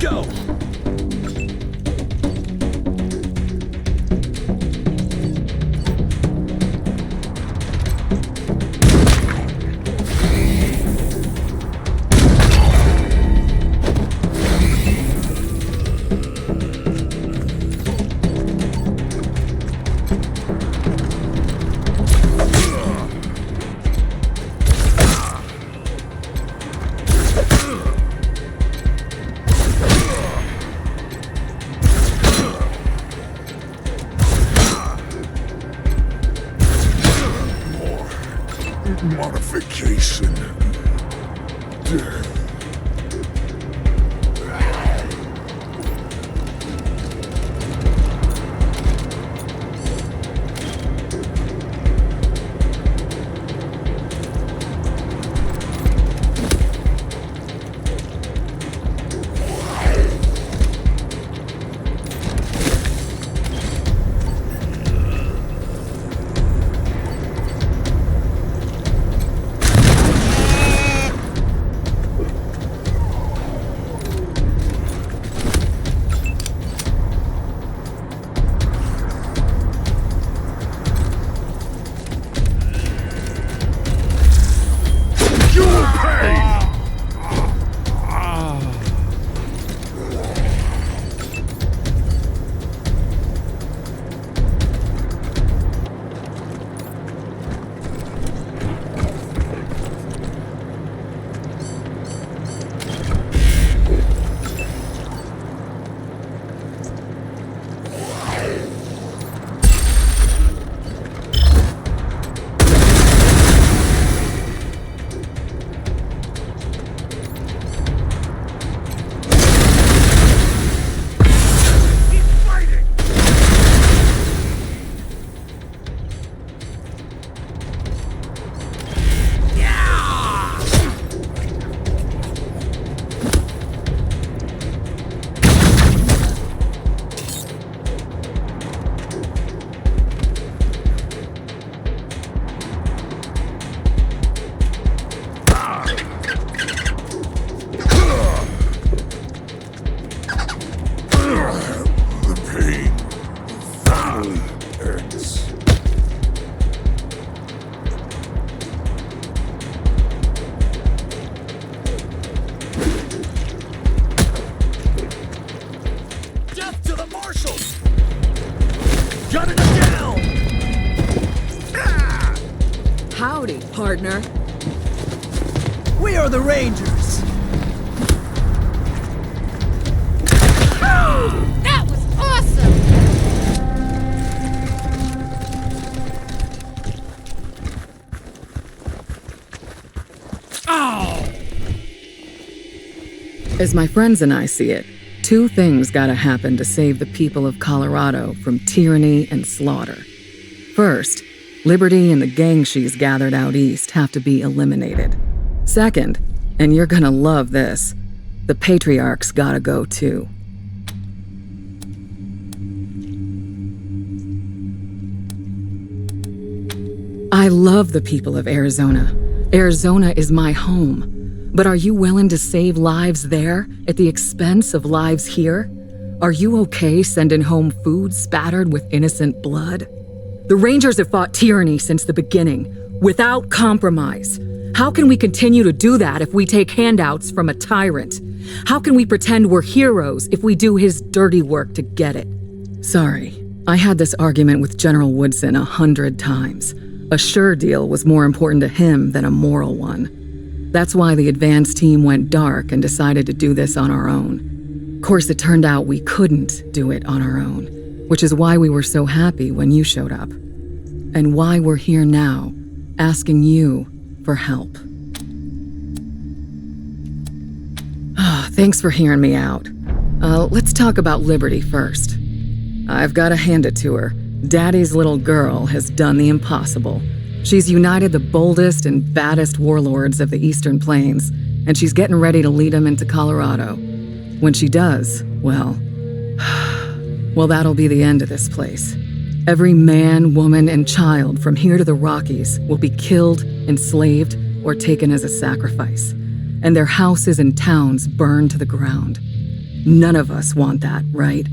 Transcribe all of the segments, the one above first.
Let's go! Modification. Death. Deth to the marshals! Gunning them down! Ah! Howdy, partner. We are the Rangers! That was awesome! Oh! As my friends and I see it, two things gotta happen to save the people of Colorado from tyranny and slaughter. First, Liberty and the gang she's gathered out east have to be eliminated. Second, and you're gonna love this, the patriarch's gotta go too. I love the people of Arizona. Arizona is my home. But are you willing to save lives there at the expense of lives here? Are you okay sending home food spattered with innocent blood? The Rangers have fought tyranny since the beginning, without compromise. How can we continue to do that if we take handouts from a tyrant? How can we pretend we're heroes if we do his dirty work to get it? Sorry, I had this argument with General Woodson 100 times. A sure deal was more important to him than a moral one. That's why the advance team went dark and decided to do this on our own. Of course, it turned out we couldn't do it on our own, which is why we were so happy when you showed up. And why we're here now, asking you for help. Thanks for hearing me out. Let's talk about Liberty first. I've got to hand it to her. Daddy's little girl has done the impossible. She's united the boldest and baddest warlords of the Eastern Plains, and she's getting ready to lead them into Colorado. When she does, well, that'll be the end of this place. Every man, woman, and child from here to the Rockies will be killed, enslaved, or taken as a sacrifice, and their houses and towns burned to the ground. None of us want that, right?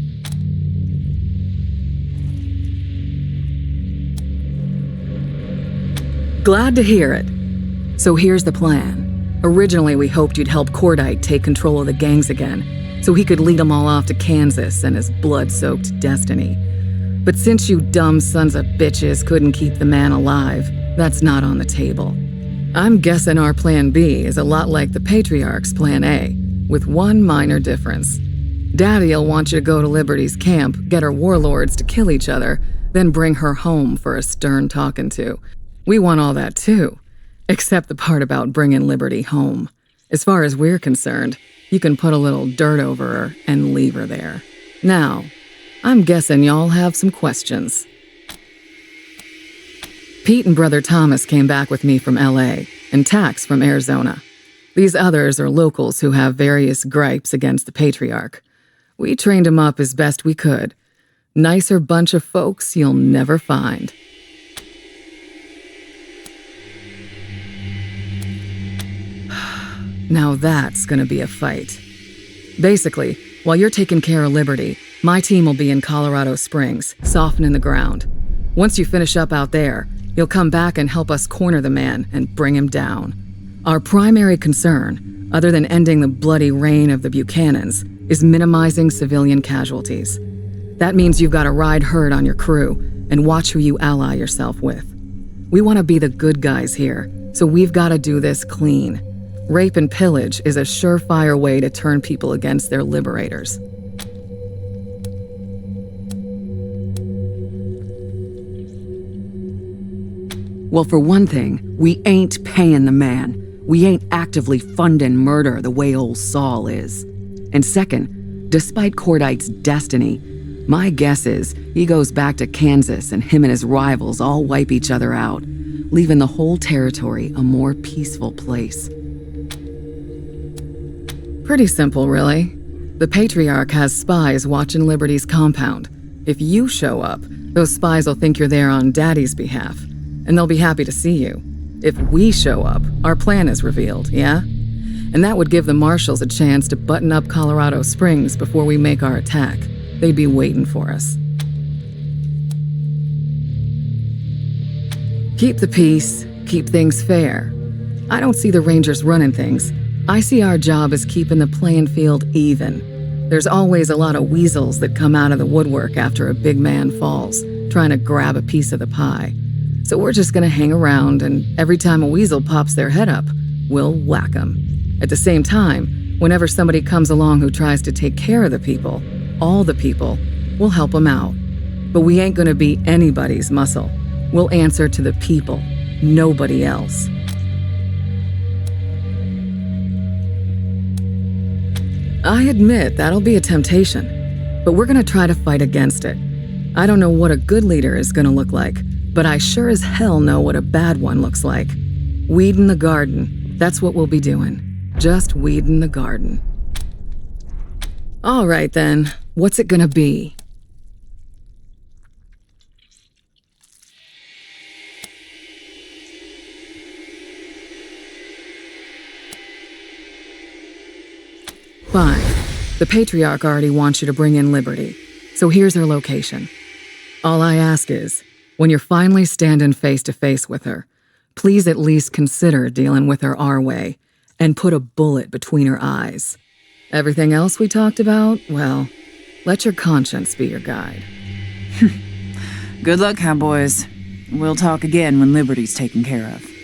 Glad to hear it. So here's the plan. Originally, we hoped you'd help Cordite take control of the gangs again, so he could lead them all off to Kansas and his blood-soaked destiny. But since you dumb sons of bitches couldn't keep the man alive, that's not on the table. I'm guessing our plan B is a lot like the Patriarch's plan A, with one minor difference. Daddy'll want you to go to Liberty's camp, get her warlords to kill each other, then bring her home for a stern talking to. We want all that too, except the part about bringing Liberty home. As far as we're concerned, you can put a little dirt over her and leave her there. Now, I'm guessing y'all have some questions. Pete and Brother Thomas came back with me from LA, and Tax from Arizona. These others are locals who have various gripes against the Patriarch. We trained them up as best we could. Nicer bunch of folks you'll never find. Now that's gonna be a fight. Basically, while you're taking care of Liberty, my team will be in Colorado Springs, softening the ground. Once you finish up out there, you'll come back and help us corner the man and bring him down. Our primary concern, other than ending the bloody reign of the Buchanans, is minimizing civilian casualties. That means you've got to ride herd on your crew and watch who you ally yourself with. We want to be the good guys here, so we've got to do this clean. Rape and pillage is a surefire way to turn people against their liberators. Well, for one thing, we ain't paying the man. We ain't actively funding murder the way old Saul is. And second, despite Cordite's destiny, my guess is he goes back to Kansas and him and his rivals all wipe each other out, leaving the whole territory a more peaceful place. Pretty simple, really. The Patriarch has spies watching Liberty's compound. If you show up, those spies will think you're there on Daddy's behalf, and they'll be happy to see you. If we show up, our plan is revealed, yeah? And that would give the marshals a chance to button up Colorado Springs before we make our attack. They'd be waiting for us. Keep the peace, keep things fair. I don't see the Rangers running things. I see our job as keeping the playing field even. There's always a lot of weasels that come out of the woodwork after a big man falls, trying to grab a piece of the pie. So we're just gonna hang around, and every time a weasel pops their head up, we'll whack them. At the same time, whenever somebody comes along who tries to take care of the people, all the people, we'll help them out. But we ain't gonna be anybody's muscle. We'll answer to the people, nobody else. I admit that'll be a temptation, but we're gonna try to fight against it. I don't know what a good leader is gonna look like, but I sure as hell know what a bad one looks like. Weeding the garden, that's what we'll be doing. Just weeding the garden. All right then, what's it gonna be? Fine. The Patriarch already wants you to bring in Liberty, so here's her location. All I ask is, when you're finally standing face to face with her, please at least consider dealing with her our way and put a bullet between her eyes. Everything else we talked about, well, let your conscience be your guide. Good luck, cowboys. We'll talk again when Liberty's taken care of.